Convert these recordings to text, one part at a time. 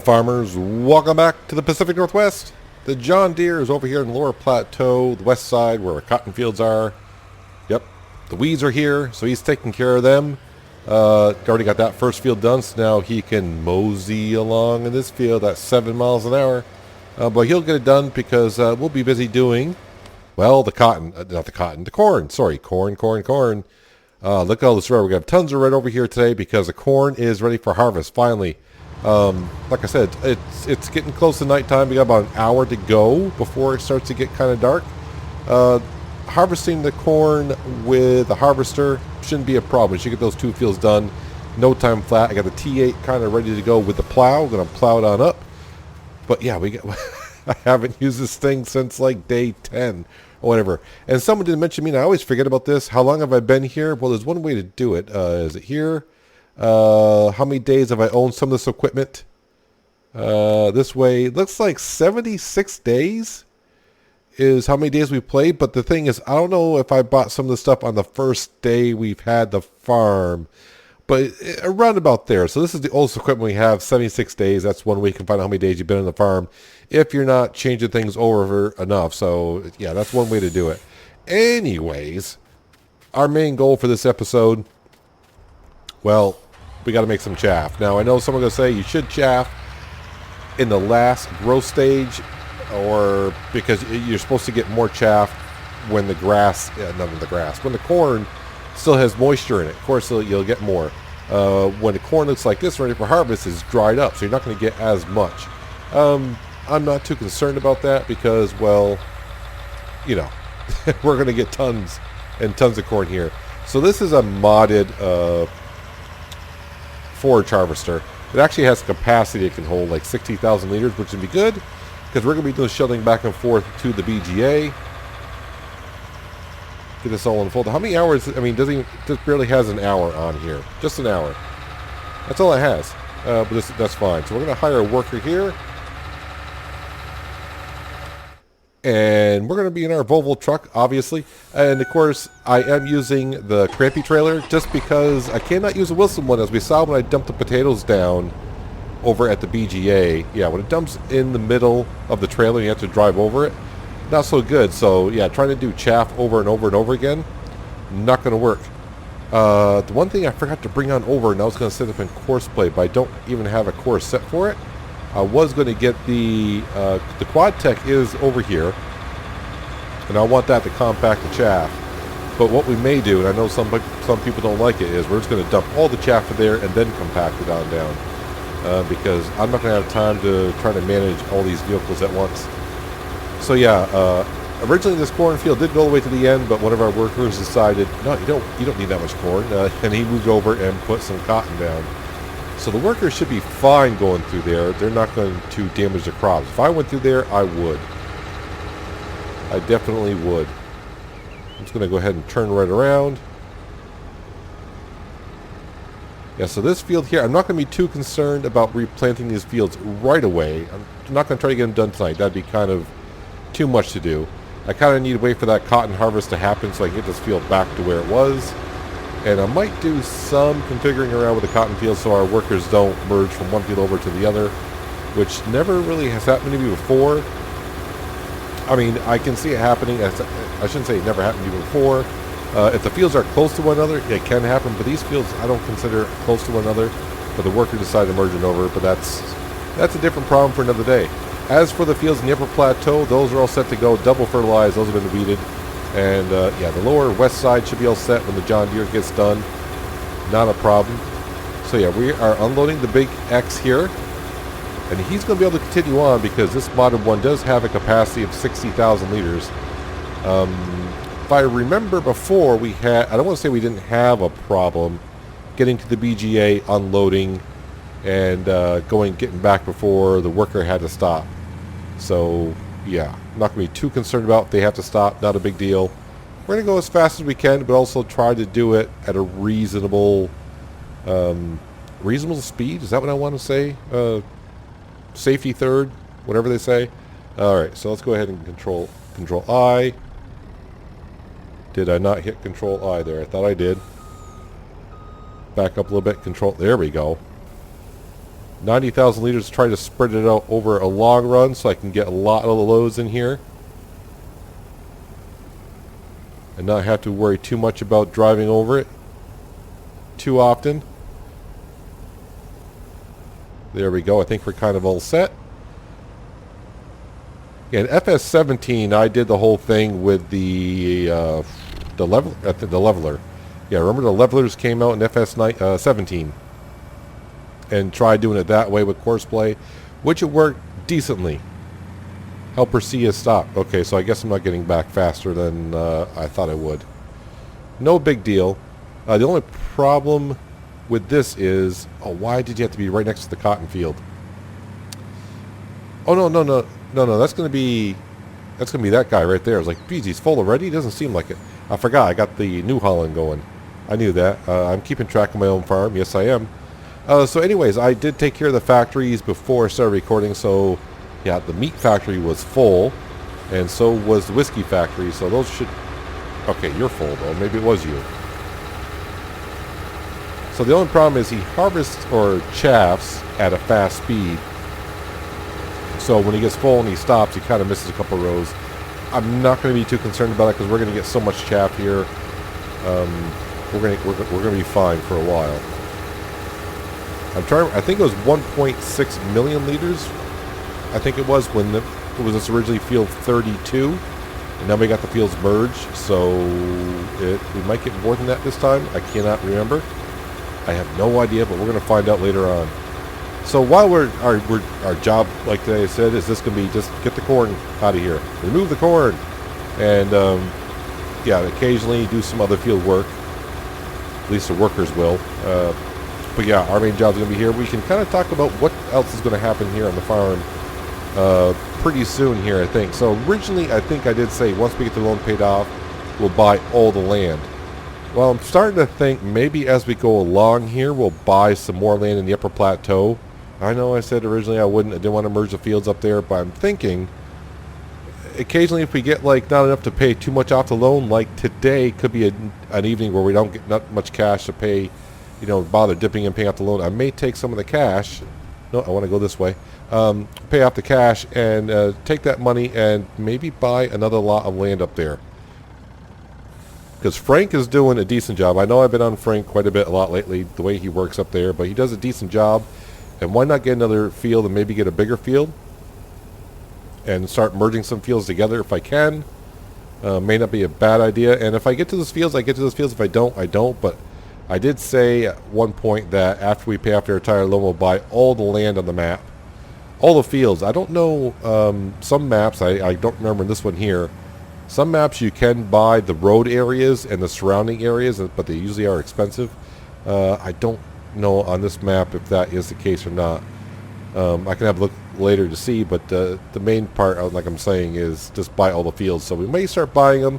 farmers, welcome back to the Pacific Northwest. The John Deere is over here in the lower plateau, the west side where our cotton fields are. Yep, the weeds are here, so he's taking care of them. Already got that first field done, so now he can mosey along in this field at 7 miles an hour. But he'll get it done because we'll be busy doing, well, the cotton, the corn. Sorry, corn. Look at all this red. We got tons of red over here today because the corn is ready for harvest, finally. Like I said, it's getting close to nighttime. We got about an hour to go before it starts to get kind of dark. Harvesting the corn with a harvester shouldn't be a problem. We should get those 2 fields done. No time flat. I got the T8 kind of ready to go with the plow. I'm going to plow it on up. But yeah, I haven't used this thing since like day 10 or whatever. And someone did mention me, and I always forget about this. How long have I been here? Well, there's one way to do it. Is it here? How many days have I owned some of this equipment? This way, looks like 76 days is how many days we played. But the thing is, I don't know if I bought some of the stuff on the first day we've had the farm, but around about there. So this is the oldest equipment we have, 76 days. That's one way you can find out how many days you've been on the farm if you're not changing things over enough. So yeah, that's one way to do it. Anyways, our main goal for this episode, well, we got to make some chaff. Now, I know someone's going to say you should chaff in the last growth stage, or because you're supposed to get more chaff when the grass, when the corn still has moisture in it. Of course, you'll get more. When the corn looks like this, ready for harvest, is dried up, so you're not going to get as much. I'm not too concerned about that because, well, you know, we're going to get tons and tons of corn here. So this is a modded forage harvester. It actually has capacity. It can hold like 60,000 liters, which would be good because we're going to be doing shuttling back and forth to the BGA. Get this all unfolded. How many hours? I mean, just barely has an hour on here. Just an hour. That's all it has. But that's fine. So we're going to hire a worker here. And we're going to be in our Volvo truck, obviously. And, of course, I am using the crampy trailer just because I cannot use a Wilson one, as we saw when I dumped the potatoes down over at the BGA. Yeah, when it dumps in the middle of the trailer, you have to drive over it. Not so good. So, yeah, trying to do chaff over and over and over again, not going to work. The one thing I forgot to bring on over, and I was going to set up in course play, but I don't even have a course set for it. I was going to get the quad tech is over here, and I want that to compact the chaff. But what we may do, and I know some people don't like it, is we're just going to dump all the chaff in there and then compact it on down. Because I'm not going to have time to try to manage all these vehicles at once. So yeah, originally this cornfield did go all the way to the end, but one of our workers decided, no, you don't need that much corn, and he moved over and put some cotton down. So the workers should be fine going through there. They're not going to damage the crops. If I went through there, I would. I definitely would. I'm just going to go ahead and turn right around. Yeah, so this field here, I'm not going to be too concerned about replanting these fields right away. I'm not going to try to get them done tonight. That'd be kind of too much to do. I kind of need to wait for that cotton harvest to happen so I can get this field back to where it was. And I might do some configuring around with the cotton field so our workers don't merge from one field over to the other, which never really has happened to me before. I mean, I can see it happening. I shouldn't say it never happened to me before. If the fields are close to one another, it can happen, but these fields I don't consider close to one another. But the worker decided to merge it over, but that's a different problem for another day. As for the fields in the upper plateau, those are all set to go, double fertilized, those have been weeded. And yeah, the lower west side should be all set when the John Deere gets done. Not a problem. So yeah, we are unloading the big X here. And he's going to be able to continue on because this modded one does have a capacity of 60,000 liters. If I remember before, we had, I don't want to say we didn't have a problem getting to the BGA, unloading, and getting back before the worker had to stop. So yeah, I'm not going to be too concerned about if they have to stop. Not a big deal. We're going to go as fast as we can, but also try to do it at a reasonable speed. Is that what I want to say? Safety third, whatever they say. All right, so let's go ahead and control I. Did I not hit control I there? I thought I did. Back up a little bit. Control. There we go. 90,000 liters, try to spread it out over a long run so I can get a lot of the loads in here. And not have to worry too much about driving over it too often. There we go. I think we're kind of all set. Yeah, in FS17, I did the whole thing with the leveler. Yeah, remember the levelers came out in FS17, and tried doing it that way with courseplay, which it worked decently. Helper C has stopped. Okay, so I guess I'm not getting back faster than I thought I would. No big deal. The only problem with this is, oh, why did you have to be right next to the cotton field? Oh, no, that's gonna be that guy right there. I was like, geez, he's full already? He doesn't seem like it. I forgot, I got the New Holland going. I knew that. I'm keeping track of my own farm. Yes, I am. So anyways, I did take care of the factories before I started recording, so yeah, the meat factory was full, and so was the whiskey factory, so those should... Okay, you're full, though. Maybe it was you. So the only problem is he harvests or chaffs at a fast speed. So when he gets full and he stops, he kind of misses a couple rows. I'm not going to be too concerned about it because we're going to get so much chaff here. We're going to be fine for a while. I think it was 1.6 million liters. I think it was when it was this originally field 32, and now we got the fields merged. So we might get more than that this time. I cannot remember. I have no idea, but we're going to find out later on. So while our job, like I said, is this going to be just get the corn out of here, remove the corn, and yeah, occasionally do some other field work. At least the workers will. But yeah, our main job is going to be here. We can kind of talk about what else is going to happen here on the farm pretty soon here, I think. So originally, I think I did say once we get the loan paid off, we'll buy all the land. Well, I'm starting to think maybe as we go along here, we'll buy some more land in the upper plateau. I know I said originally I didn't want to merge the fields up there, but I'm thinking occasionally if we get like not enough to pay too much off the loan, like today could be an evening where we don't get not much cash to pay, you know, bother dipping and paying off the loan. I may take some of the cash. No, I want to go this way. Pay off the cash and take that money and maybe buy another lot of land up there. Because Frank is doing a decent job. I know I've been on Frank quite a lot lately, the way he works up there, but he does a decent job. And why not get another field and maybe get a bigger field? And start merging some fields together if I can. May not be a bad idea. And if I get to those fields, I get to those fields. If I don't, I don't. But I did say at one point that after we pay off the entire loan, we'll buy all the land on the map. All the fields. I don't know, some maps, I don't remember this one here. Some maps you can buy the road areas and the surrounding areas, but they usually are expensive. I don't know on this map if that is the case or not. I can have a look later to see, but the main part, like I'm saying, is just buy all the fields. So we may start buying them,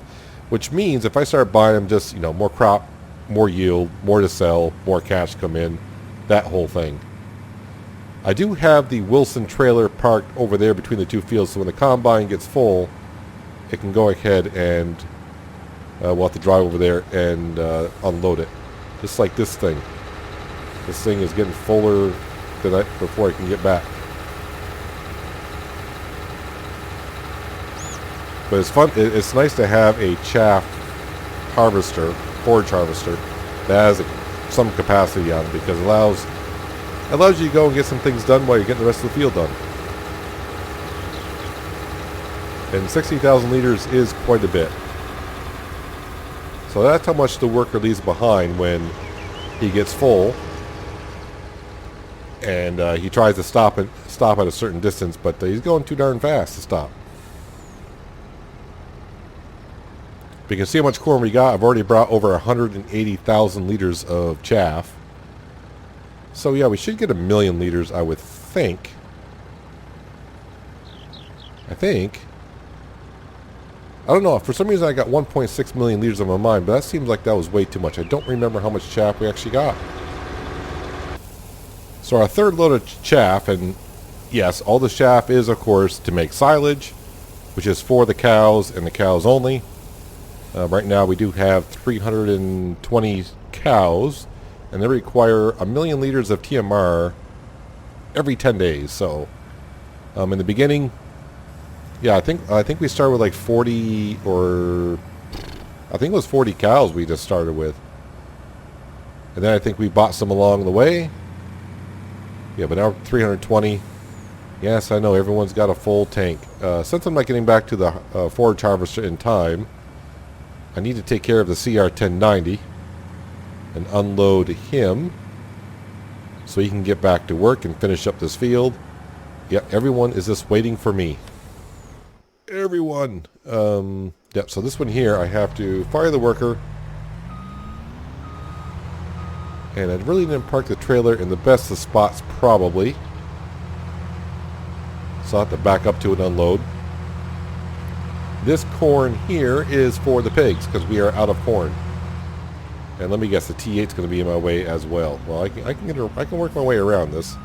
which means if I start buying them, just, you know, more crop, more yield, more to sell, more cash come in, that whole thing. I do have the Wilson trailer parked over there between the two fields, so when the combine gets full, it can go ahead and we'll have to drive over there and unload it. Just like this thing. This thing is getting fuller than before I can get back. But it's fun. It's nice to have a chaff harvester, forage harvester, that has some capacity on it, because it allows you to go and get some things done while you're getting the rest of the field done. And 60,000 liters is quite a bit. So that's how much the worker leaves behind when he gets full. And he tries to stop at a certain distance, but he's going too darn fast to stop. But you can see how much corn we got. I've already brought over 180,000 liters of chaff. So yeah, we should get 1 million liters, I would think. I don't know. For some reason, I got 1.6 million liters on my mind, but that seems like that was way too much. I don't remember how much chaff we actually got. So our third load of chaff, and yes, all the chaff is, of course, to make silage, which is for the cows and the cows only. Right now, we do have 320 cows, and they require 1 million liters of TMR every 10 days. So in the beginning, yeah, I think we started with like 40, or I think it was 40 cows we just started with. And then I think we bought some along the way. Yeah, but now 320. Yes, I know everyone's got a full tank. Since I'm not getting back to the forage harvester in time, I need to take care of the CR1090 and unload him so he can get back to work and finish up this field. Yeah, everyone is just waiting for me. Everyone. Yep, so this one here, I have to fire the worker. And I really didn't park the trailer in the best of spots, probably. So I'll have to back up to it and unload. This corn here is for the pigs, because we are out of corn. And let me guess, the T8 is going to be in my way as well. Well, I can work my way around this.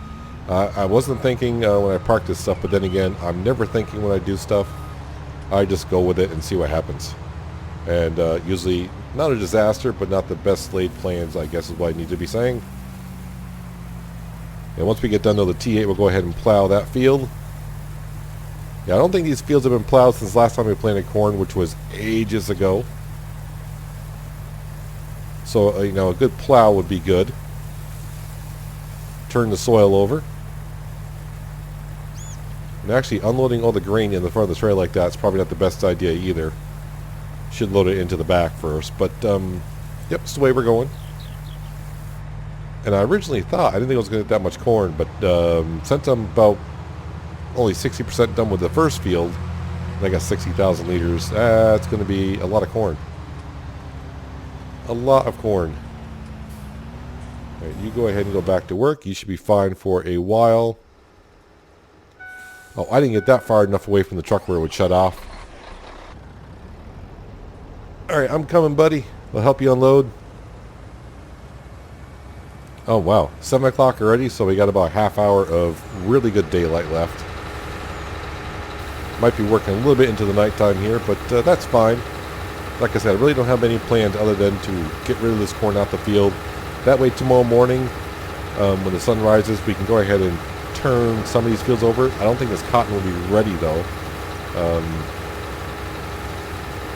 I wasn't thinking when I parked this stuff, but then again, I'm never thinking when I do stuff. I just go with it and see what happens. And usually, not a disaster, but not the best laid plans, I guess is what I need to be saying. And once we get done to the T8, we'll go ahead and plow that field. Yeah, I don't think these fields have been plowed since last time we planted corn, which was ages ago. So, you know, a good plow would be good. Turn the soil over. And actually, unloading all the grain in the front of the trailer like that is probably not the best idea either. Should load it into the back first. But, yep, it's the way we're going. And I originally thought, I didn't think I was going to get that much corn, but since I'm about only 60% done with the first field, and I got 60,000 liters, it's going to be a lot of corn. A lot of corn. All right, you go ahead and go back to work. You should be fine for a while. Oh, I didn't get that far enough away from the truck where it would shut off. Alright, I'm coming, buddy. I'll help you unload. Oh, wow. 7 o'clock already, so we got about a half hour of really good daylight left. Might be working a little bit into the nighttime here, but that's fine. Like I said, I really don't have any plans other than to get rid of this corn out the field. That way tomorrow morning, when the sun rises, we can go ahead and turn some of these fields over. I don't think this cotton will be ready, though.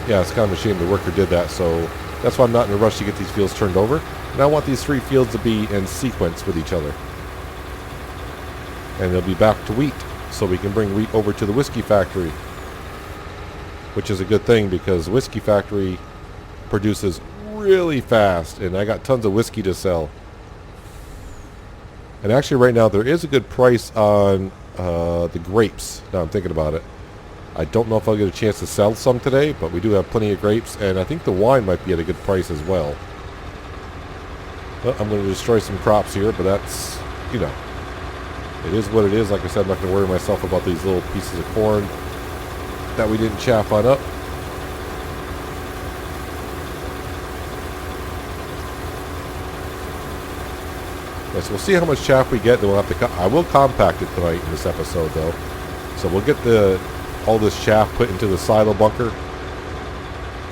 Yeah, it's kind of a shame the worker did that, so that's why I'm not in a rush to get these fields turned over. And I want these 3 fields to be in sequence with each other. And they'll be back to wheat, so we can bring wheat over to the whiskey factory. Which is a good thing, because the whiskey factory produces really fast, and I got tons of whiskey to sell. And actually right now there is a good price on the grapes. Now I'm thinking about it. I don't know if I'll get a chance to sell some today, but we do have plenty of grapes, and I think the wine might be at a good price as well. Well, I'm going to destroy some crops here, but that's, you know, it is what it is. Like I said, I'm not going to worry myself about these little pieces of corn that we didn't chaff on up. Yes, we'll see how much chaff we get. Then we'll have to. I will compact it tonight in this episode, though. So we'll get all this chaff put into the silo bunker,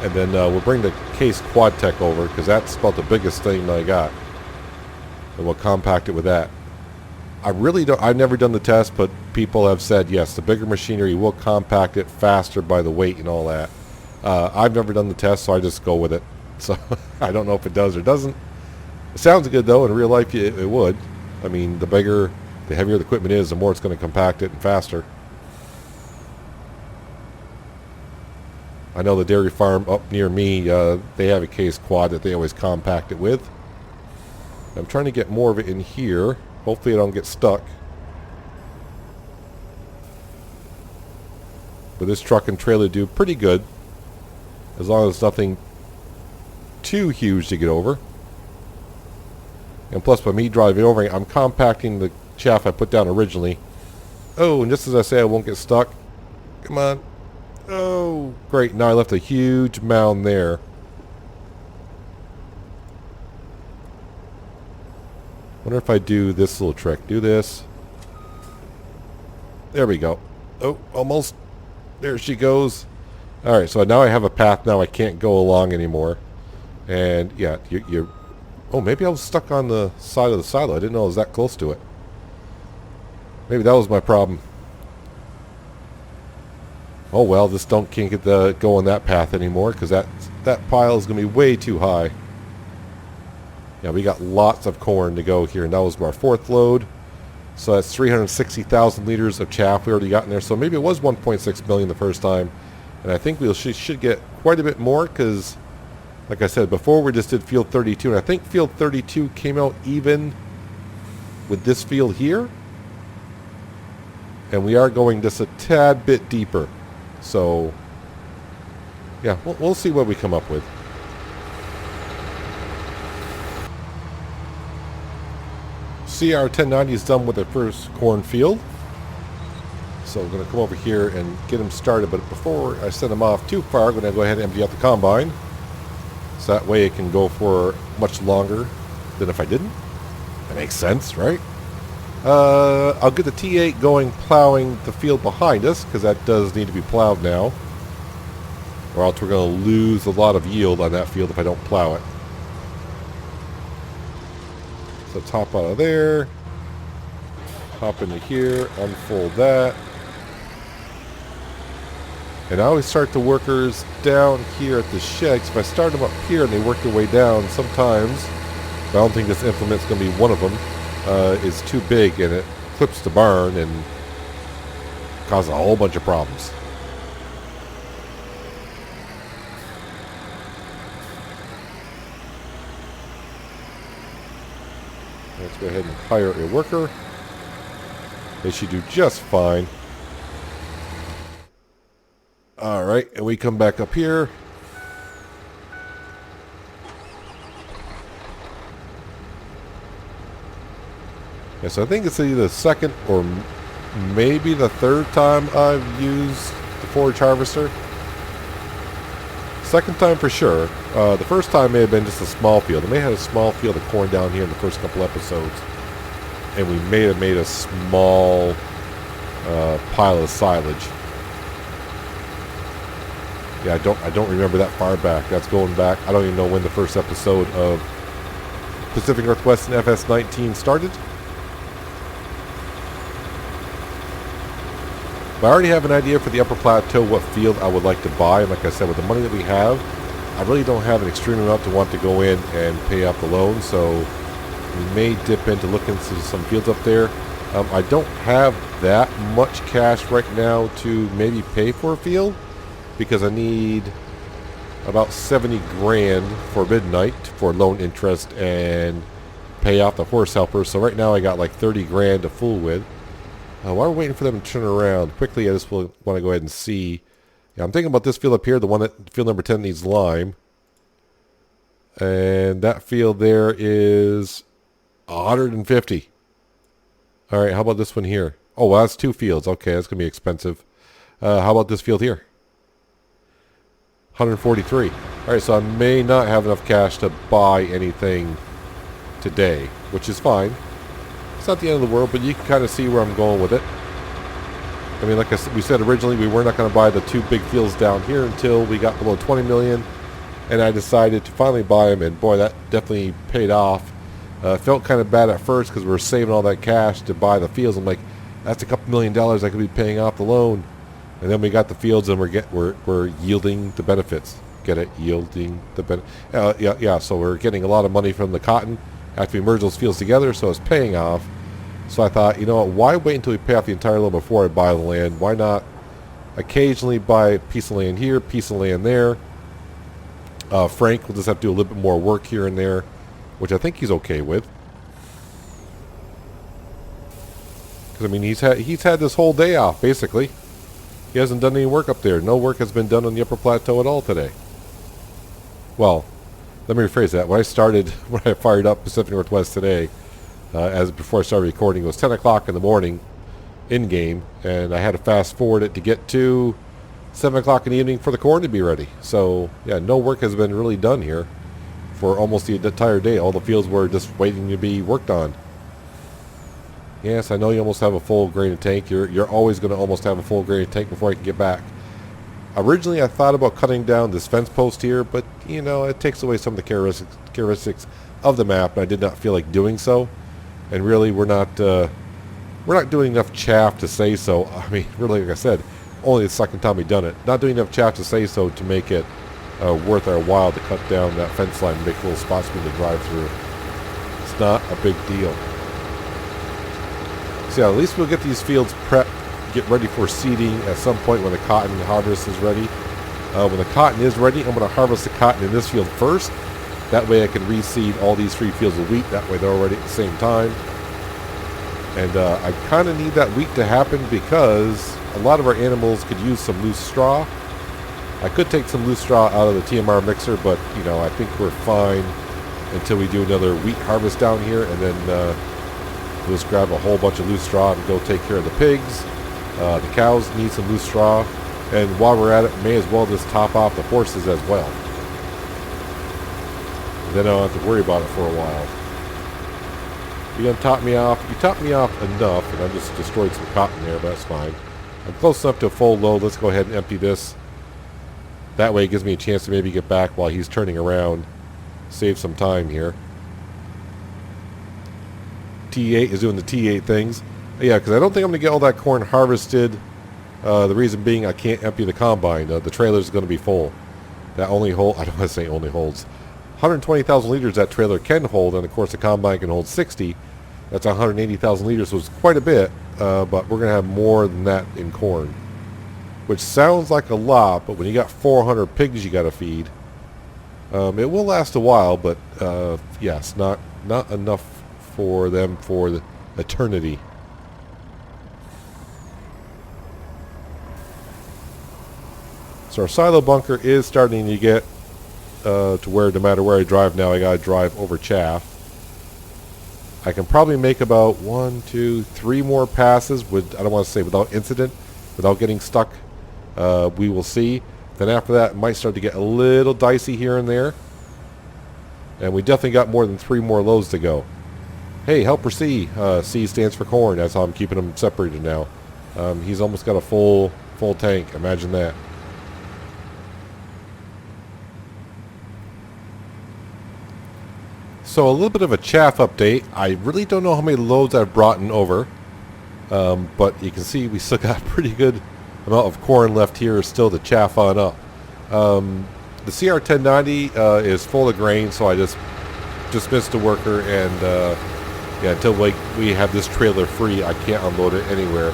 and then we'll bring the Case Quad Tech over, because that's about the biggest thing that I got, and we'll compact it with that. I really don't. I've never done the test, but people have said yes, the bigger machinery will compact it faster by the weight and all that. I've never done the test, so I just go with it. So I don't know if it does or doesn't. It sounds good, though. In real life, it would. I mean, the bigger, the heavier the equipment is, the more it's going to compact it and faster. I know the dairy farm up near me, they have a Case Quad that they always compact it with. I'm trying to get more of it in here. Hopefully it don't get stuck. But this truck and trailer do pretty good, as long as it's nothing too huge to get over. And plus, by me driving over, I'm compacting the chaff I put down originally. Oh, and just as I say, I won't get stuck. Come on. Oh, great. Now I left a huge mound there. Wonder if I do this little trick. Do this. There we go. Oh, almost. There she goes. Alright, so now I have a path now I can't go along anymore. And, yeah, you're... Oh, maybe I was stuck on the side of the silo. I didn't know I was that close to it. Maybe that was my problem. Oh well, this don't can't get the go on that path anymore because that pile is going to be way too high. Yeah, we got lots of corn to go here, and that was our 4th load. So that's 360,000 liters of chaff we already got in there. So maybe it was 1.6 million the first time, and I think we should get quite a bit more because, like I said before, we just did field 32, and I think field 32 came out even with this field here, and we are going just a tad bit deeper. So, yeah, we'll see what we come up with. CR 1090 is done with the first cornfield. So we're going to come over here and get him started. But before I send him off too far, I'm going to go ahead and empty out the combine. So that way it can go for much longer than if I didn't. That makes sense, right? I'll get the T8 going plowing the field behind us, because that does need to be plowed now. Or else we're going to lose a lot of yield on that field if I don't plow it. So top out of there. Hop into here, unfold that. And I always start the workers down here at the shed, 'cause if I start them up here and they work their way down, sometimes, I don't think this implement's going to be one of them, is too big and it clips the barn and causes a whole bunch of problems. Let's go ahead and hire a worker. They should do just fine. Alright, and we come back up here. Yeah, so I think it's either the second or maybe the third time I've used the forage harvester. Second time for sure. The first time may have been just a small field. I may have had a small field of corn down here in the first couple episodes. And we may have made a small pile of silage. Yeah, I don't remember that far back. That's going back. I don't even know when the first episode of Pacific Northwest and FS19 started. But I already have an idea for the upper plateau what field I would like to buy. And like I said, with the money that we have, I really don't have an extreme amount to want to go in and pay off the loan. So we may dip into looking into some fields up there. I don't have that much cash right now to maybe pay for a field, because I need about 70 grand for midnight for loan interest and pay off the horse helper. So right now I got like 30 grand to fool with. While we're waiting for them to turn around quickly, I just want to go ahead and see. Yeah, I'm thinking about this field up here, the one that field number 10 needs lime. And that field there is 150. All right, how about this one here? Oh, well, that's 2 fields. Okay, that's going to be expensive. How about this field here? 143. All right, so I may not have enough cash to buy anything today, which is fine. It's not the end of the world, but you can kind of see where I'm going with it. I mean, like we said originally, we were not going to buy the 2 big fields down here until we got below 20 million, and I decided to finally buy them, and boy, that definitely paid off. Felt kind of bad at first because we were saving all that cash to buy the fields. I'm like, that's a couple $1,000,000 I could be paying off the loan. And then we got the fields, and we're yielding the benefits. Get it? Yielding the benefit. Yeah. So we're getting a lot of money from the cotton after we merge those fields together, so it's paying off. So I thought, you know what? Why wait until we pay off the entire loan before I buy the land? Why not occasionally buy a piece of land here, piece of land there? Frank will just have to do a little bit more work here and there, which I think he's okay with. Because I mean, he's had this whole day off basically. He hasn't done any work up there. No work has been done on the upper plateau at all today. Well, let me rephrase that. When I fired up Pacific Northwest today, as before I started recording, it was 10 o'clock in the morning in game, and I had to fast forward it to get to 7 o'clock in the evening for the corn to be ready. So yeah, no work has been really done here for almost the entire day. All the fields were just waiting to be worked on. Yes, I know you almost have a full grain of tank. You're always going to almost have a full grain of tank before I can get back. Originally, I thought about cutting down this fence post here, but, you know, it takes away some of the characteristics of the map, and I did not feel like doing so. And really, we're not we're not doing enough chaff to say so. I mean, really, like I said, only the second time we've done it. Not doing enough chaff to say so to make it worth our while to cut down that fence line and make little spots for me to drive through. It's not a big deal. So yeah, at least we'll get these fields prepped, get ready for seeding at some point when the cotton harvest is ready. When the cotton is ready, I'm going to harvest the cotton in this field first. That way I can reseed all these 3 fields of wheat. That way they're all ready at the same time. And I kind of need that wheat to happen because a lot of our animals could use some loose straw. I could take some loose straw out of the TMR mixer, but you know, I think we're fine until we do another wheat harvest down here, and then we'll just grab a whole bunch of loose straw and go take care of the pigs. The cows need some loose straw, and while we're at it, may as well just top off the horses as well. And then I don't have to worry about it for a while. You're gonna top me off? You topped me off enough, and I just destroyed some cotton there, but that's fine. I'm close enough to a full load. Let's go ahead and empty this. That way it gives me a chance to maybe get back while he's turning around. Save some time here. T8 is doing the T8 things. Yeah, because I don't think I'm going to get all that corn harvested. The reason being I can't empty the combine. The trailer's going to be full. That only hold, I don't want to say only holds. 120,000 liters that trailer can hold, and of course the combine can hold 60. That's 180,000 liters, so it's quite a bit. But we're going to have more than that in corn. Which sounds like a lot, but when you got 400 pigs you got to feed, it will last a while. But yes, not enough for them for the eternity. So our silo bunker is starting to get to where no matter where I drive now, I got to drive over chaff. I can probably make about 1, 2, 3 more passes with, I don't want to say without incident, without getting stuck. We will see. Then after that, it might start to get a little dicey here and there. And we definitely got more than 3 more loads to go. Hey, helper C. C stands for corn. That's how I'm keeping them separated now. He's almost got a full tank. Imagine that. So a little bit of a chaff update. I really don't know how many loads I've brought in over. But you can see we still got a pretty good amount of corn left here still to chaff on up. The CR1090 is full of grain, so I just dismissed the worker, and yeah, until we have this trailer free, I can't unload it anywhere.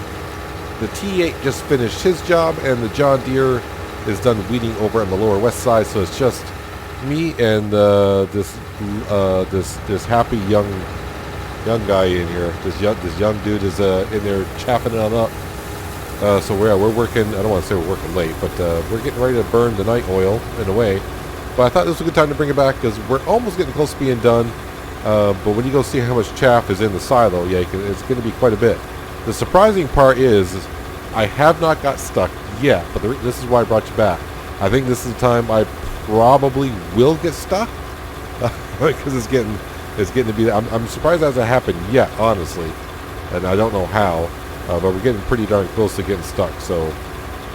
The T8 just finished his job, and the John Deere is done weeding over on the lower west side, so it's just me and this happy young guy in here. This young dude is in there chaffing it on up. So we're working, I don't want to say we're working late, but we're getting ready to burn the night oil in a way. But I thought this was a good time to bring it back because we're almost getting close to being done. But when you go see how much chaff is in the silo, yeah, it's going to be quite a bit. The surprising part is I have not got stuck yet, but this is why I brought you back. I think this is the time I probably will get stuck because it's getting to be. I'm surprised that hasn't happened yet, honestly, and I don't know how. But we're getting pretty darn close to getting stuck. So,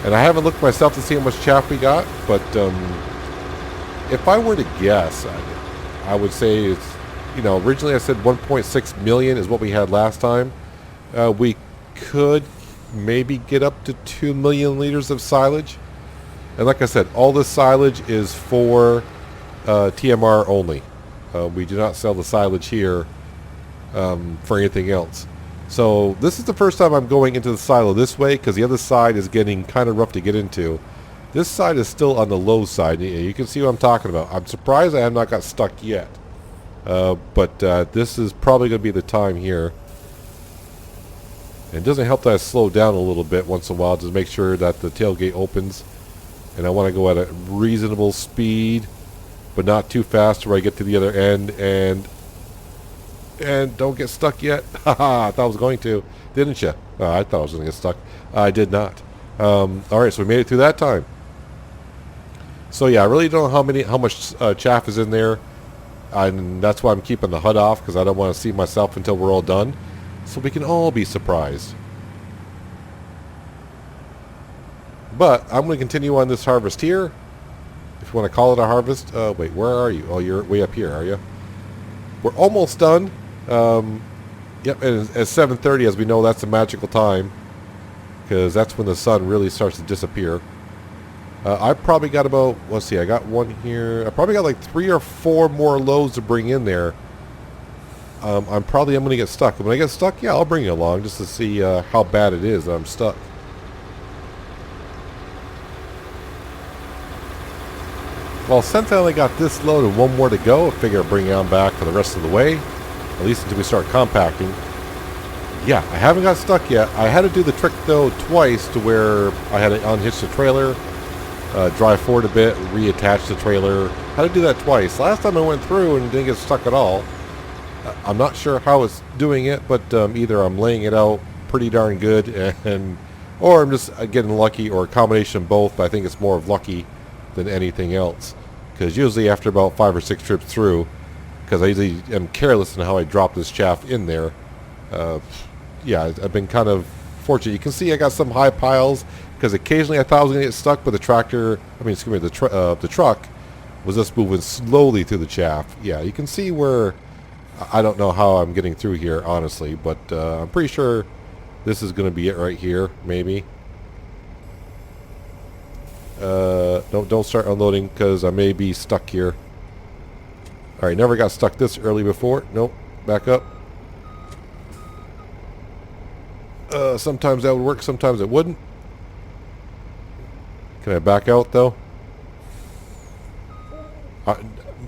and I haven't looked myself to see how much chaff we got, but if I were to guess, I would say it's, you know, originally I said 1.6 million is what we had last time. We could maybe get up to 2 million liters of silage. And like I said, all this silage is for TMR only. We do not sell the silage here for anything else. So this is the first time I'm going into the silo this way because the other side is getting kind of rough to get into. This side is still on the low side. You can see what I'm talking about. I'm surprised I have not got stuck yet. But this is probably going to be the time here. And it doesn't help that I slow down a little bit once in a while to make sure that the tailgate opens. And I want to go at a reasonable speed, but not too fast where I get to the other end and don't get stuck yet. Haha, I thought I was going to. Didn't you? I thought I was going to get stuck. I did not. Alright, so we made it through that time. So yeah, I really don't know how much chaff is in there. And that's why I'm keeping the HUD off, because I don't want to see myself until we're all done. So we can all be surprised. But I'm going to continue on this harvest here. If you want to call it a harvest. Wait, where are you? Oh, you're way up here, are you? We're almost done. Yep, and at 7:30, as we know, that's a magical time because that's when the sun really starts to disappear. I probably got about, let's see, I got one here. I probably got like 3 or 4 more loads to bring in there. I'm going to get stuck. When I get stuck, yeah, I'll bring you along just to see how bad it is that I'm stuck. Well, since I only got this load and one more to go, I figure I'll bring it on back for the rest of the way, at least until we start compacting. Yeah, I haven't got stuck yet. I had to do the trick, though, twice to where I had to unhitch the trailer, drive forward a bit, reattach the trailer. I had to do that twice. Last time I went through and didn't get stuck at all. I'm not sure how it's doing it, but either I'm laying it out pretty darn good, or I'm just getting lucky, or a combination of both, but I think it's more of lucky than anything else. Because usually after about 5 or 6 trips through, because I usually am careless in how I drop this chaff in there, yeah, I've been kind of fortunate. You can see I got some high piles, because occasionally I thought I was going to get stuck, but the the truck was just moving slowly through the chaff. Yeah, you can see where, I don't know how I'm getting through here, honestly, but I'm pretty sure this is going to be it right here, maybe. Don't start unloading, because I may be stuck here. Alright, never got stuck this early before. Nope, back up. Sometimes that would work, sometimes it wouldn't. Can I back out, though?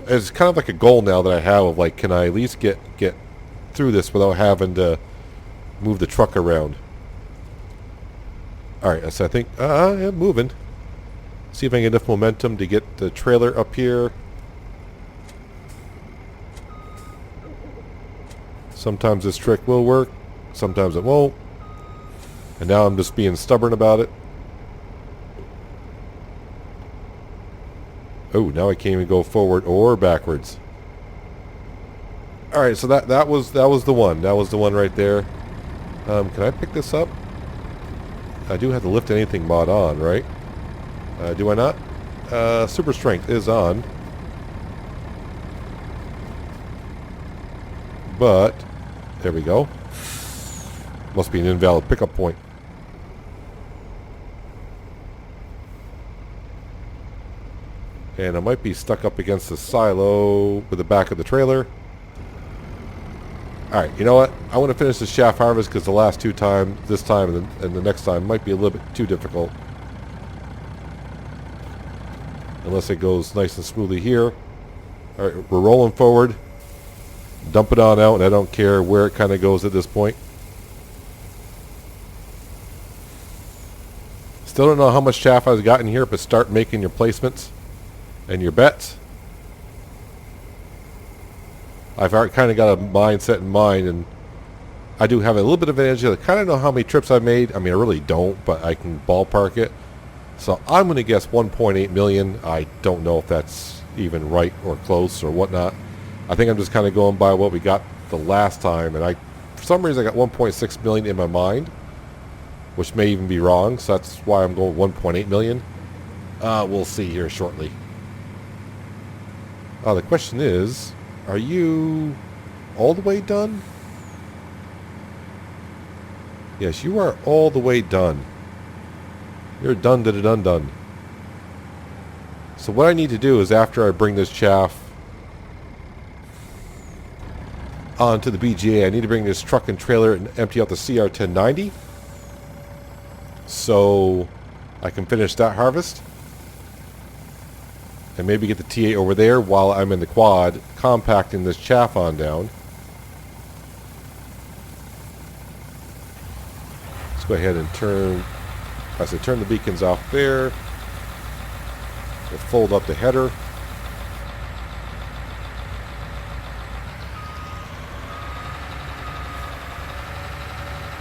It's kind of like a goal now that I have of, like, can I at least get through this without having to move the truck around. Alright, so I think, yeah, moving. See if I can get enough momentum to get the trailer up here. Sometimes this trick will work, sometimes it won't. And now I'm just being stubborn about it. Oh, now I can't even go forward or backwards. Alright, so that was the one. That was the one right there. Can I pick this up? I do have the lift anything mod on, right? Do I not? Super strength is on. But, there we go. Must be an invalid pickup point. And I might be stuck up against the silo with the back of the trailer. Alright, you know what? I want to finish this chaff harvest because the last 2 times, this time and the next time, might be a little bit too difficult. Unless it goes nice and smoothly here. Alright, we're rolling forward. Dump it on out, and I don't care where it kind of goes at this point. Still don't know how much chaff I've got in here, but start making your placements and your bets. I've already kind of got a mindset in mind, and I do have a little bit of advantage. I kind of know how many trips I've made. I mean, I really don't, but I can ballpark it. So I'm going to guess 1.8 million. I don't know if that's even right or close or whatnot. I think I'm just kind of going by what we got the last time, and for some reason I got 1.6 million in my mind, which may even be wrong, so that's why I'm going 1.8 million. We'll see here shortly. The question is, are you all the way done? Yes, you are all the way done. You're done. So what I need to do is, after I bring this chaff onto the BGA, I need to bring this truck and trailer and empty out the CR 1090 so I can finish that harvest and maybe get the TA over there while I'm in the quad compacting this chaff on down. Let's go ahead and turn the beacons off there. We'll fold up the header.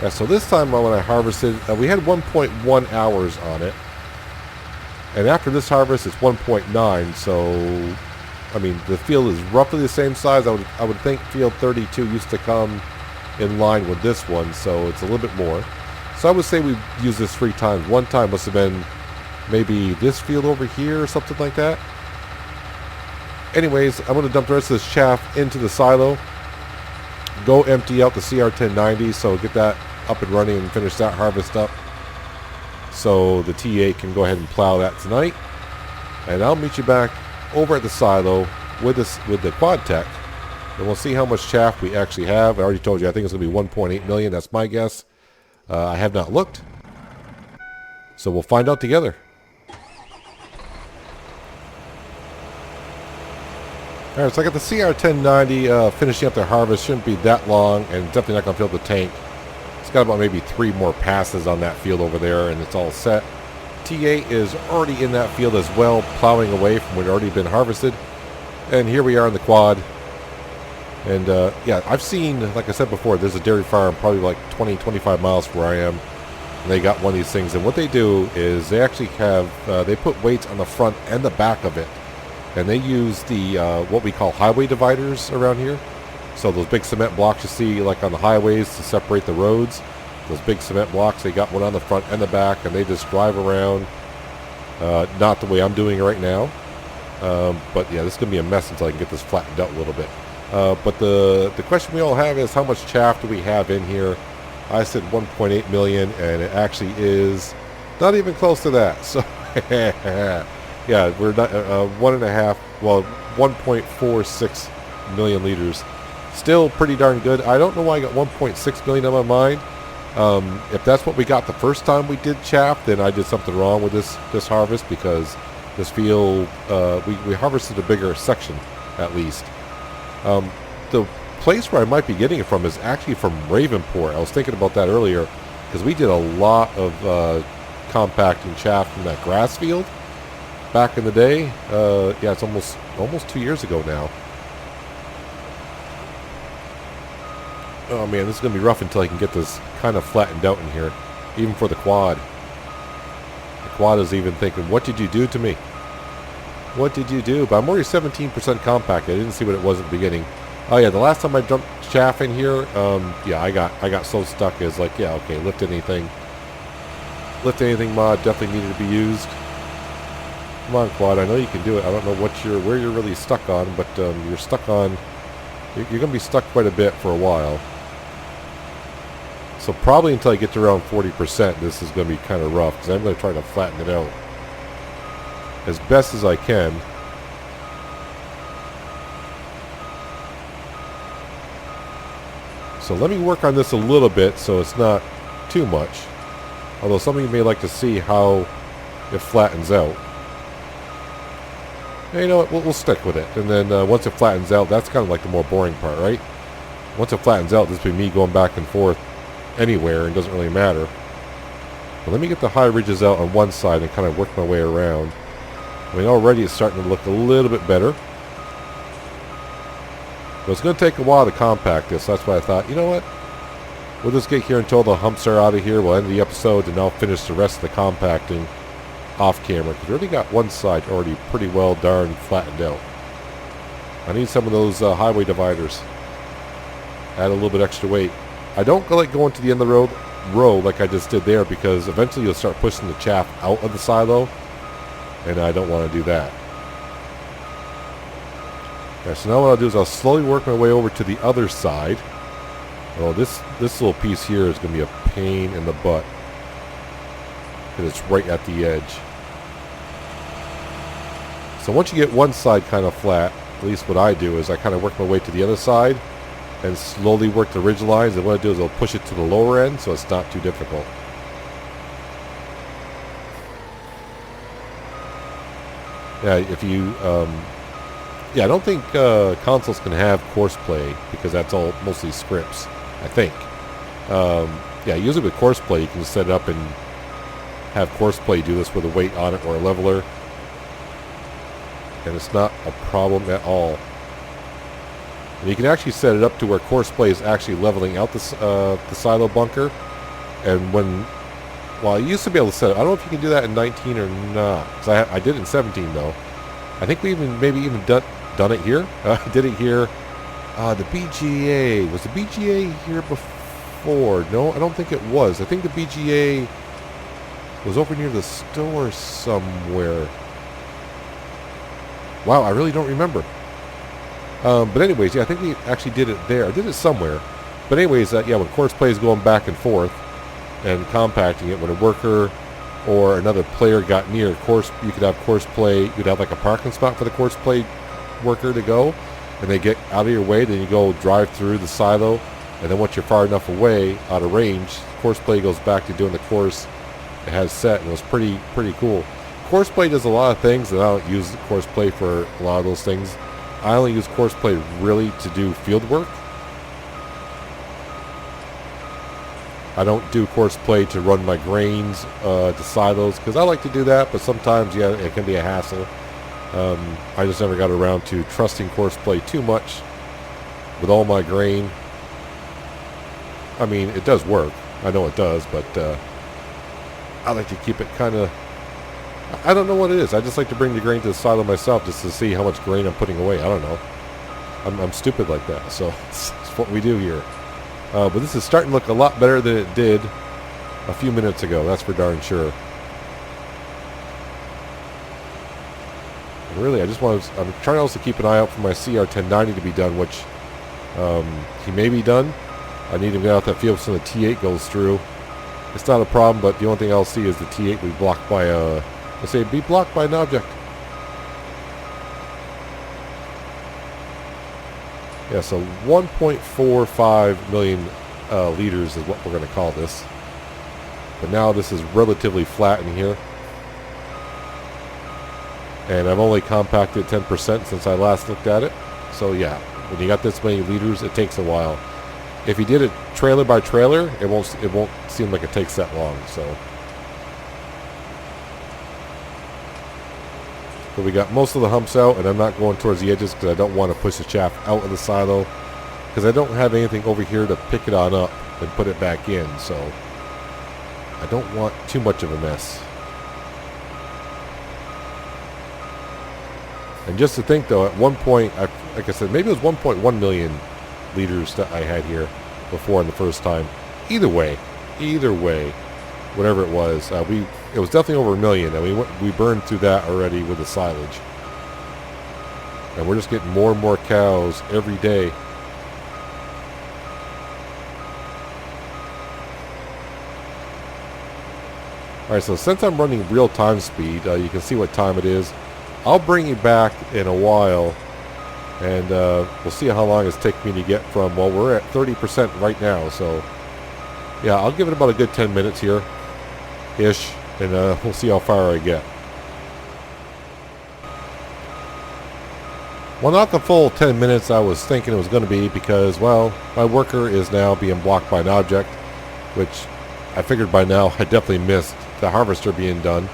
Yeah, so this time when I harvested, we had 1.1 hours on it. And after this harvest, it's 1.9. So, I mean, the field is roughly the same size. I would think field 32 used to come in line with this one, so it's a little bit more. So I would say we've used this 3 times. One time must have been maybe this field over here or something like that. Anyways, I'm going to dump the rest of this chaff into the silo. go empty out the CR1090, so get that up and running and finish that harvest up. So the T8 can go ahead and plow that tonight. And I'll meet you back over at the silo with the quad tech. And we'll see how much chaff we actually have. I already told you, I think it's going to be 1.8 million. That's my guess. I have not looked. So we'll find out together. Alright, so I got the CR1090 finishing up the harvest. Shouldn't be that long, and definitely not going to fill the tank. It's got about maybe 3 more passes on that field over there, and it's all set. T8 is already in that field as well, plowing away from what had already been harvested. And here we are in the quad. And yeah, I've seen, like I said before, there's a dairy farm probably like 20-25 miles from where I am. And they got one of these things, and what they do is they actually have, they put weights on the front and the back of it. And they use the, what we call highway dividers around here. So those big cement blocks you see like on the highways to separate the roads. Those big cement blocks, they got one on the front and the back, and they just drive around. Not the way I'm doing it right now. But yeah, this is going to be a mess until I can get this flattened out a little bit. But the question we all have is, how much chaff do we have in here? I said 1.8 million, and it actually is not even close to that. So yeah, we're not 1.46 million liters. Still pretty darn good. I don't know why I got 1.6 million on my mind. If that's what we got the first time we did chaff, then I did something wrong with this harvest, because this field, we harvested a bigger section at least. The place where I might be getting it from is actually from Ravenport. I was thinking about that earlier, because we did a lot of compacting chaff from that grass field back in the day. Yeah, it's almost 2 years ago now. Oh man, this is going to be rough until I can get this kind of flattened out in here, even for the quad. The quad is even thinking, what did you do to me? What did you do? But I'm already 17% compacted. I didn't see what it was at the beginning. Oh yeah, the last time I dumped chaff in here, yeah, I got so stuck. Is like, yeah, okay, lift anything mod definitely needed to be used. Come on, quad, I know you can do it. I don't know where you're really stuck on, but you're stuck on. You're going to be stuck quite a bit for a while. So probably until I get to around 40%, this is going to be kind of rough, because I'm going to try to flatten it out as best as I can. So let me work on this a little bit so it's not too much. Although some of you may like to see how it flattens out. And you know what, we'll stick with it. And then once it flattens out, that's kind of like the more boring part, right? Once it flattens out, this will be me going back and forth anywhere, and doesn't really matter. But let me get the high ridges out on one side and kind of work my way around. I mean, already it's starting to look a little bit better. But it's going to take a while to compact this. That's why I thought, you know what? We'll just get here until the humps are out of here. We'll end the episode, and I'll finish the rest of the compacting off camera, because we already got one side already pretty well darn flattened out. I need some of those highway dividers. Add a little bit extra weight. I don't like going to the end of the row like I just did there, because eventually you'll start pushing the chaff out of the silo, and I don't want to do that. Okay, so now what I'll do is I'll slowly work my way over to the other side. Oh, this little piece here is going to be a pain in the butt, because it's right at the edge. So once you get one side kind of flat, at least what I do is I kind of work my way to the other side and slowly work the ridge lines, and what I do is I'll push it to the lower end so it's not too difficult. Yeah, if you, yeah, I don't think consoles can have course play, because that's all mostly scripts, I think. Yeah, usually with course play you can set it up and have course play do this with a weight on it or a leveler, and it's not a problem at all. And you can actually set it up to where course play is actually leveling out the silo bunker. And when, well, I used to be able to set it. I don't know if you can do that in 19 or not, because I did it in 17 though. I think we maybe even done it here. I did it here. The BGA, was the BGA here before? No, I don't think it was. I think the BGA was over near the store somewhere. Wow, I really don't remember. But anyways, yeah, I think we actually did it there. I did it somewhere. But anyways, yeah, when course play is going back and forth and compacting it, when a worker or another player got near course, you could have course play. You'd have like a parking spot for the course play worker to go, and they get out of your way. Then you go drive through the silo, and then once you're far enough away, out of range, course play goes back to doing the course it has set, and it was pretty cool. Course play does a lot of things, and I don't use course play for a lot of those things. I only use course play really to do field work. I don't do course play to run my grains to silos, because I like to do that, but sometimes, yeah, it can be a hassle. I just never got around to trusting course play too much with all my grain. I mean, it does work. I know it does, but I like to keep it kind of... I don't know what it is. I just like to bring the grain to the silo myself just to see how much grain I'm putting away. I don't know. I'm stupid like that, so it's what we do here. But this is starting to look a lot better than it did a few minutes ago. That's for darn sure. And really, I'm trying also to keep an eye out for my CR 1090 to be done, which he may be done. I need to get out that field so the T8 goes through. It's not a problem, but the only thing I'll see is the T8 will be blocked by a... Let's say be blocked by an object. Yeah, so 1.45 million liters is what we're going to call this. But now this is relatively flat in here. And I've only compacted 10% since I last looked at it. So yeah, when you got this many liters, it takes a while. If you did it trailer by trailer, it won't seem like it takes that long. So, but we got most of the humps out, and I'm not going towards the edges because I don't want to push the chaff out of the silo, because I don't have anything over here to pick it on up and put it back in. So I don't want too much of a mess. And just to think though, at one point, like I said, maybe it was 1.1 million liters that I had here before in the first time. Either way, whatever it was, it was definitely over 1 million, and we burned through that already with the silage. And we're just getting more and more cows every day. Alright, so since I'm running real time speed, you can see what time it is. I'll bring you back in a while, and we'll see how long it's taking me to get from, well, we're at 30% right now, so yeah, I'll give it about a good 10 minutes here ish, and we'll see how far I get. Well, not the full 10 minutes I was thinking it was going to be, because, well, my worker is now being blocked by an object, which I figured by now I definitely missed the harvester being done.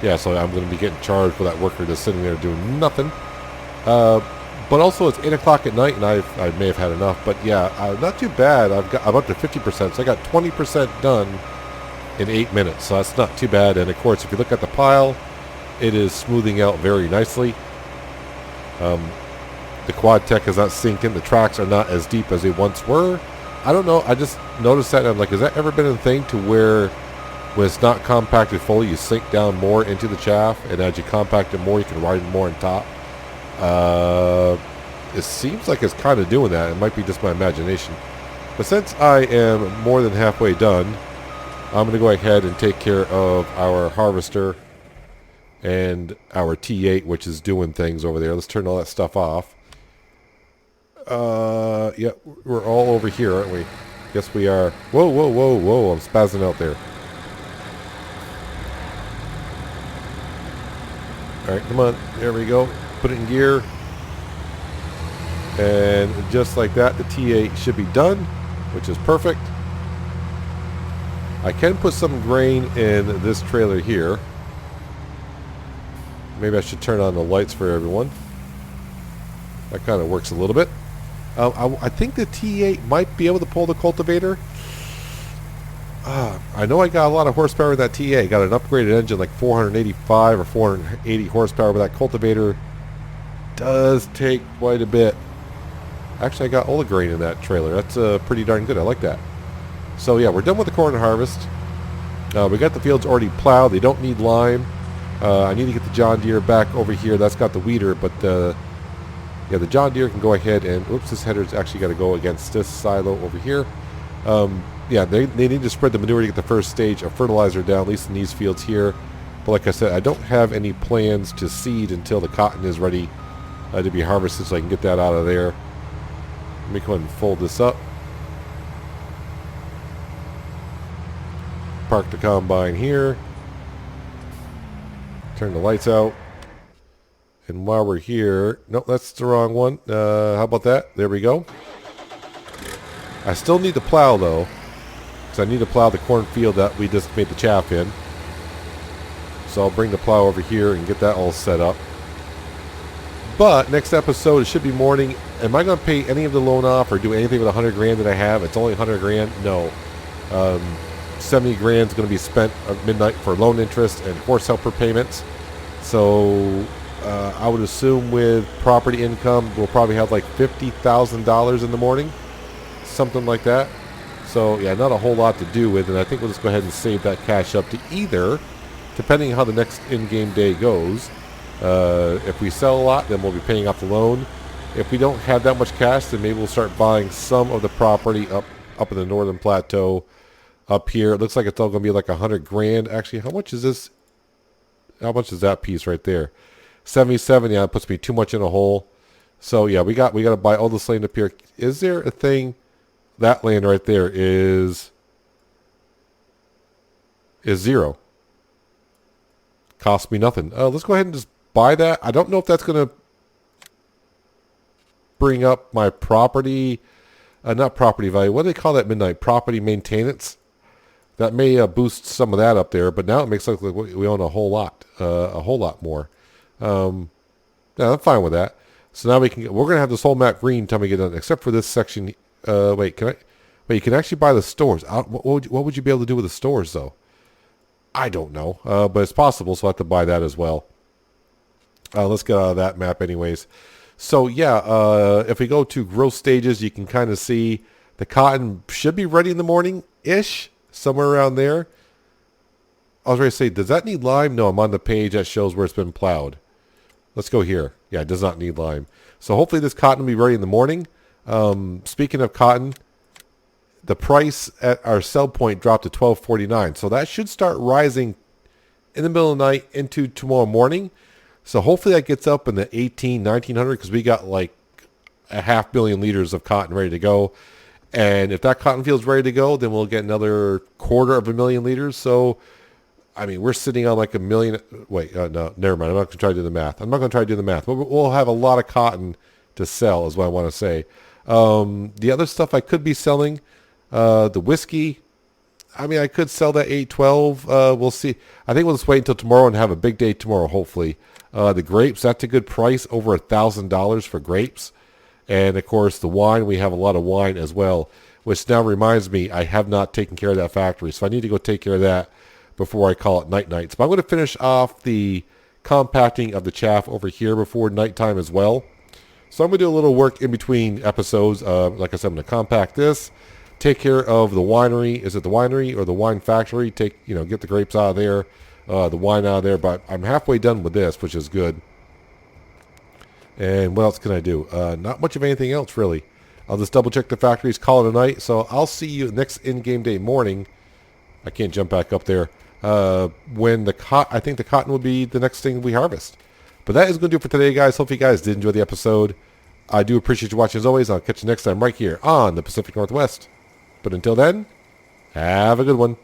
Yeah, so I'm going to be getting charged for that worker just sitting there doing nothing. But also it's 8 o'clock at night, and I may have had enough. But yeah, not too bad. I'm up to 50%, so I got 20% done in 8 minutes. So that's not too bad. And of course, if you look at the pile, it is smoothing out very nicely. The quad tech is not sinking. The tracks are not as deep as they once were. I don't know. I just noticed that, and I'm like, has that ever been a thing to where when it's not compacted fully, you sink down more into the chaff, and as you compact it more, you can ride more on top? It seems like it's kind of doing that. It might be just my imagination. But since I am more than halfway done, I'm going to go ahead and take care of our harvester and our T8, which is doing things over there. Let's turn all that stuff off. Yeah, we're all over here, aren't we? Yes, we are. Whoa, whoa, whoa, whoa. I'm spazzing out there. Alright, come on. There we go. Put it in gear. And just like that, the T8 should be done, which is perfect. I can put some grain in this trailer here. Maybe I should turn on the lights for everyone. That kind of works a little bit. I think the T8 might be able to pull the cultivator. I know I got a lot of horsepower with that TA. Got an upgraded engine, like 485 or 480 horsepower, but that cultivator does take quite a bit. Actually, I got all the grain in that trailer. That's pretty darn good. I like that. So yeah, we're done with the corn harvest. We got the fields already plowed. They don't need lime. I need to get the John Deere back over here. That's got the weeder, but yeah, the John Deere can go ahead and, oops, this header's actually got to go against this silo over here. Yeah, they need to spread the manure to get the first stage of fertilizer down, at least in these fields here. But like I said, I don't have any plans to seed until the cotton is ready to be harvested, so I can get that out of there. Let me go ahead and fold this up. Park the combine here. Turn the lights out. And while we're here, nope, that's the wrong one. How about that? There we go. I still need to plow though, because I need to plow the cornfield that we just made the chaff in. So I'll bring the plow over here and get that all set up. But next episode, it should be morning. Am I going to pay any of the loan off or do anything with 100 grand that I have? It's only 100 grand. No. 70 grand is going to be spent at midnight for loan interest and horse helper payments. So I would assume with property income, we'll probably have like $50,000 in the morning. Something like that. So yeah, not a whole lot to do with, and I think we'll just go ahead and save that cash up to either, depending on how the next in-game day goes. If we sell a lot, then we'll be paying off the loan. If we don't have that much cash, then maybe we'll start buying some of the property up in the northern plateau up here. It looks like it's all going to be like 100 grand. Actually, how much is this? How much is that piece right there? 77. Yeah, it puts me too much in a hole. So yeah, we got to buy all this land up here. Is there a thing? That land right there is zero. Cost me nothing. Let's go ahead and just buy that. I don't know if that's going to bring up my property, not property value. What do they call that midnight? Property maintenance. That may boost some of that up there, but now it makes it look like we own a whole lot more. Yeah, I'm fine with that. So now we're going to have this whole map green time we get done, except for this section. Wait, you can actually buy the stores. What would you be able to do with the stores, though? I don't know, but it's possible, so I have to buy that as well. Let's get out of that map anyways. So, yeah, if we go to growth stages, you can kind of see the cotton should be ready in the morning-ish, somewhere around there. I was ready to say, does that need lime? No, I'm on the page that shows where it's been plowed. Let's go here. Yeah, it does not need lime. So hopefully this cotton will be ready in the morning. Speaking of cotton, the price at our sell point dropped to $12.49. So that should start rising in the middle of the night into tomorrow morning. So hopefully that gets up in the 1900 because we got like 500 million liters of cotton ready to go. And if that cotton field's ready to go, then we'll get another 250,000 liters. So, I mean, we're sitting on like 1 million. Wait, no, never mind. I'm not going to try to do the math. But we'll have a lot of cotton to sell is what I want to say. The other stuff I could be selling, the whiskey, I mean, I could sell that 812. We'll see. I think we'll just wait until tomorrow and have a big day tomorrow, hopefully. The grapes, that's a good price, over $1,000 for grapes. And, of course, the wine, we have a lot of wine as well, which now reminds me I have not taken care of that factory. So I need to go take care of that before I call it night-night. So I'm going to finish off the compacting of the chaff over here before nighttime as well. So I'm going to do a little work in between episodes. Like I said, I'm going to compact this, take care of the winery. Is it the winery or the wine factory? Get the grapes out of there, the wine out of there. But I'm halfway done with this, which is good. And what else can I do? Not much of anything else, really. I'll just double check the factories, call it a night. So I'll see you next in-game day morning. I can't jump back up there. When I think the cotton will be the next thing we harvest. But that is going to do it for today, guys. Hope you guys did enjoy the episode. I do appreciate you watching as always. I'll catch you next time right here on the Pacific Northwest. But until then, have a good one.